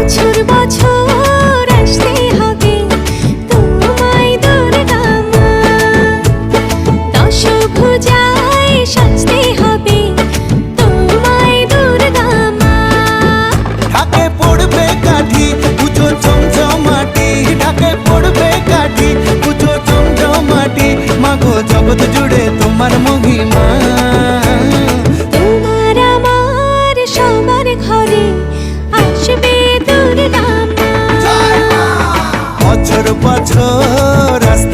বছর বছর আসতে হবে তোমায় দুর্গা মা, দশভুজায় সাজতে হবে তোমায় দুর্গা মা। ঢাকে পড়বে কাঠি পুজো চমচমাটি, ঢাকে পড়বে কাঠি পুজো চমচমাটি, মাগো জগৎ জুড়ে তোমার মহিমা। তোমার আমার সবার ঘরে আসবে দুর্গা মা। বছর বছর আসতে